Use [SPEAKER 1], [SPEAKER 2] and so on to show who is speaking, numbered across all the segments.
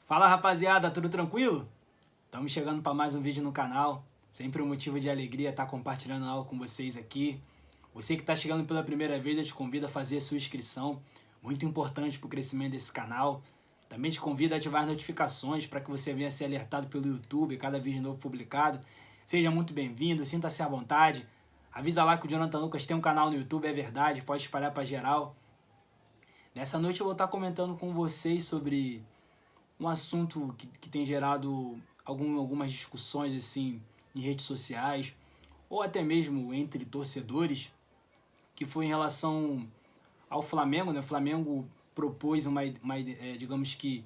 [SPEAKER 1] Fala rapaziada, tudo tranquilo? Estamos chegando para mais um vídeo no canal. Sempre um motivo de alegria estar compartilhando algo com vocês aqui. Você que está chegando pela primeira vez, eu te convido a fazer a sua inscrição. Muito importante para o crescimento desse canal. Também te convido a ativar as notificações para que você venha ser alertado pelo YouTube cada vídeo novo publicado. Seja muito bem-vindo, sinta-se à vontade. Avisa lá que o Jonathan Lucas tem um canal no YouTube, é verdade, pode espalhar para geral. Nessa noite eu vou estar comentando com vocês sobre um assunto que tem gerado algumas discussões assim em redes sociais ou até mesmo entre torcedores, que foi em relação ao Flamengo, né? O Flamengo propôs digamos que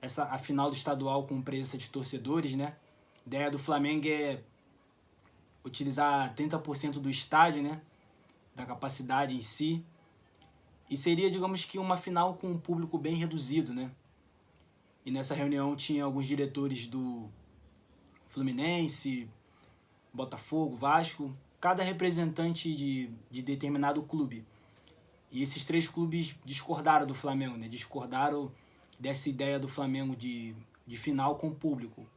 [SPEAKER 1] a final do estadual com presença de torcedores, né? A ideia do Flamengo é utilizar 30% do estádio, né? Da capacidade em si. E seria, digamos que uma final com um público bem reduzido, né? E nessa reunião tinha alguns diretores do Fluminense, Botafogo, Vasco, cada representante de determinado clube. E esses três clubes discordaram do Flamengo, né? Discordaram dessa ideia do Flamengo de final com o público.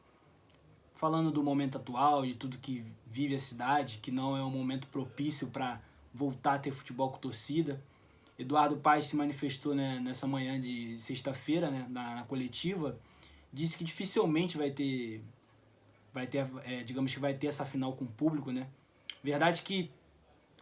[SPEAKER 1] Falando do momento atual, de tudo que vive a cidade, que não é um momento propício para voltar a ter futebol com torcida. Eduardo Paes se manifestou, né, nessa manhã de sexta-feira, né, na coletiva, disse que dificilmente vai ter digamos que vai ter essa final com o público, né? Verdade que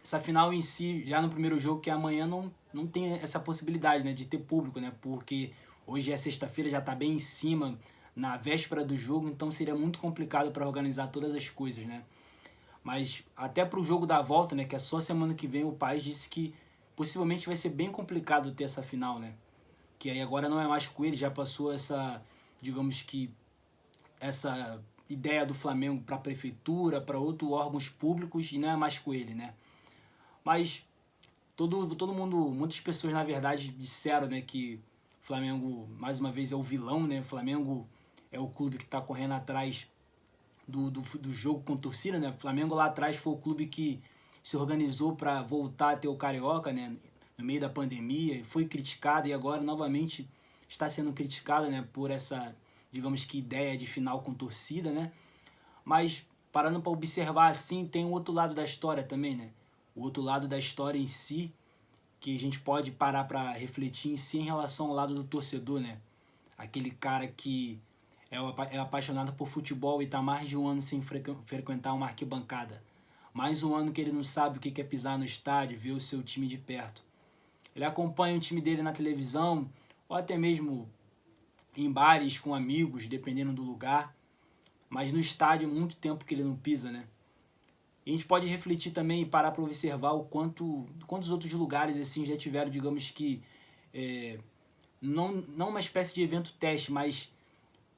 [SPEAKER 1] essa final em si, já no primeiro jogo, que é amanhã, não tem essa possibilidade, né, de ter público, né? Porque hoje é sexta-feira, já está bem em cima, na véspera do jogo, então seria muito complicado para organizar todas as coisas, né? Mas até para o jogo da volta, né, que é só semana que vem, o Paes disse que possivelmente vai ser bem complicado ter essa final, né? Que aí agora não é mais com ele, já passou digamos que essa ideia do Flamengo para a prefeitura, para outros órgãos públicos, e não é mais com ele, né? Mas todo mundo, muitas pessoas na verdade disseram, né, que o Flamengo mais uma vez é o vilão, né? O Flamengo é o clube que está correndo atrás do jogo com torcida, né? O Flamengo lá atrás foi o clube que se organizou para voltar a ter o Carioca, né, no meio da pandemia, foi criticado e agora novamente está sendo criticado, né, por essa, digamos que, ideia de final com torcida, né? Mas parando para observar assim, tem o outro lado da história também, né? O outro lado da história em si, que a gente pode parar para refletir em si em relação ao lado do torcedor, né? Aquele cara que é apaixonado por futebol e está mais de um ano sem frequentar uma arquibancada. Mais um ano que ele não sabe o que é pisar no estádio, ver o seu time de perto. Ele acompanha o time dele na televisão, ou até mesmo em bares com amigos, dependendo do lugar. Mas no estádio, muito tempo que ele não pisa, né? E a gente pode refletir também e parar para observar quantos outros lugares assim já tiveram, digamos que, não uma espécie de evento teste, mas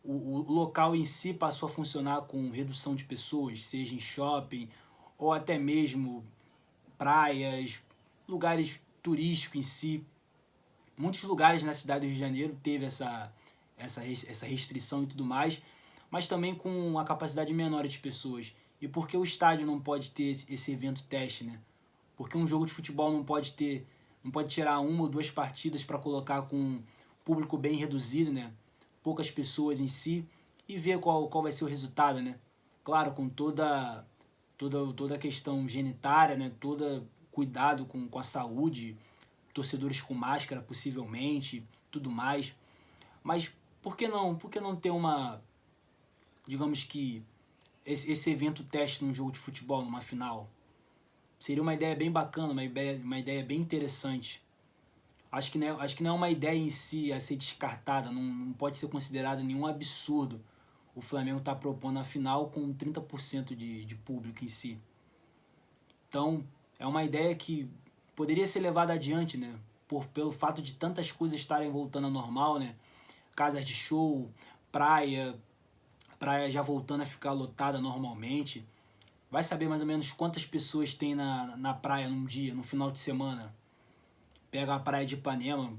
[SPEAKER 1] o local em si passou a funcionar com redução de pessoas, seja em shopping ou até mesmo praias, lugares turísticos em si. Muitos lugares na cidade do Rio de Janeiro teve essa restrição e tudo mais, mas também com uma capacidade menor de pessoas. E por que o estádio não pode ter esse evento teste, né? Porque um jogo de futebol não pode tirar uma ou duas partidas para colocar com um público bem reduzido, né? Poucas pessoas em si, e ver qual vai ser o resultado, né? Claro, com toda a questão genitária, né? Todo cuidado com a saúde, torcedores com máscara possivelmente, tudo mais. Mas por que não ter digamos que, esse evento teste num jogo de futebol, numa final? Seria uma ideia bem bacana, uma ideia bem interessante. Acho que não é uma ideia em si a ser descartada, não pode ser considerado nenhum absurdo o Flamengo estar propondo a final com 30% de público em si. Então, é uma ideia que poderia ser levada adiante, né? Pelo fato de tantas coisas estarem voltando ao normal, né? Casas de show, praia já voltando a ficar lotada normalmente. Vai saber mais ou menos quantas pessoas tem na praia num dia, no final de semana. Pega a praia de Ipanema,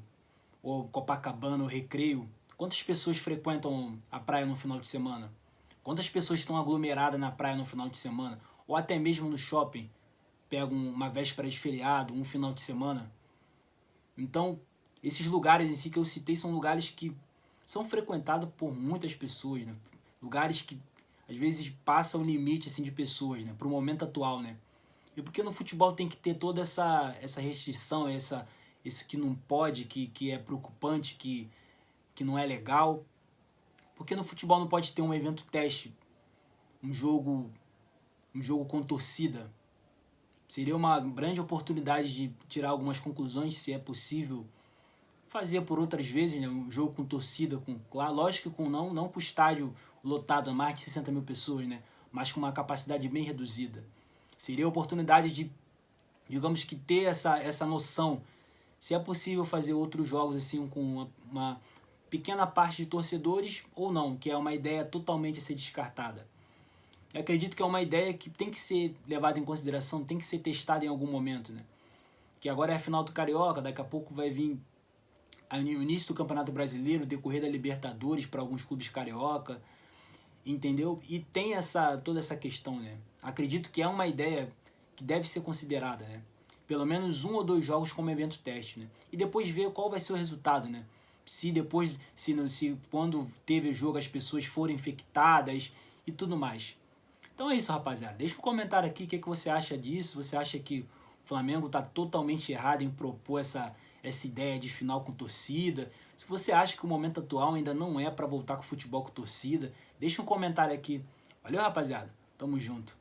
[SPEAKER 1] ou Copacabana, ou Recreio. Quantas pessoas frequentam a praia no final de semana? Quantas pessoas estão aglomeradas na praia no final de semana? Ou até mesmo no shopping. Pegam uma véspera de feriado, um final de semana. Então, esses lugares em si que eu citei são lugares que são frequentados por muitas pessoas, né? Lugares que às vezes passam o limite assim, de pessoas, né? Para o momento atual, né? E porque no futebol tem que ter toda essa restrição, isso que não pode, que é preocupante, que não é legal. Porque no futebol não pode ter um evento teste, um jogo, um jogo com torcida. Seria uma grande oportunidade de tirar algumas conclusões, se é possível fazer por outras vezes, né? Um jogo com torcida, lógico que com não com o estádio lotado a mais de 60 mil pessoas, né? Mas com uma capacidade bem reduzida. Seria a oportunidade de, digamos que, ter essa noção, se é possível fazer outros jogos assim com uma pequena parte de torcedores ou não, que é uma ideia totalmente a ser descartada. Eu acredito que é uma ideia que tem que ser levada em consideração, tem que ser testada em algum momento, né? Que agora é a final do Carioca, daqui a pouco vai vir o início do Campeonato Brasileiro, decorrer da Libertadores para alguns clubes carioca, entendeu? E tem toda essa questão, né? Acredito que é uma ideia que deve ser considerada, né? Pelo menos 1 ou 2 jogos como evento teste, né? E depois ver qual vai ser o resultado, né? Se depois, se quando teve o jogo as pessoas foram infectadas e tudo mais. Então é isso, rapaziada. Deixa um comentário aqui o que você acha disso. Você acha que o Flamengo está totalmente errado em propor essa ideia de final com torcida? Se você acha que o momento atual ainda não é para voltar com o futebol com torcida, deixa um comentário aqui. Valeu, rapaziada. Tamo junto.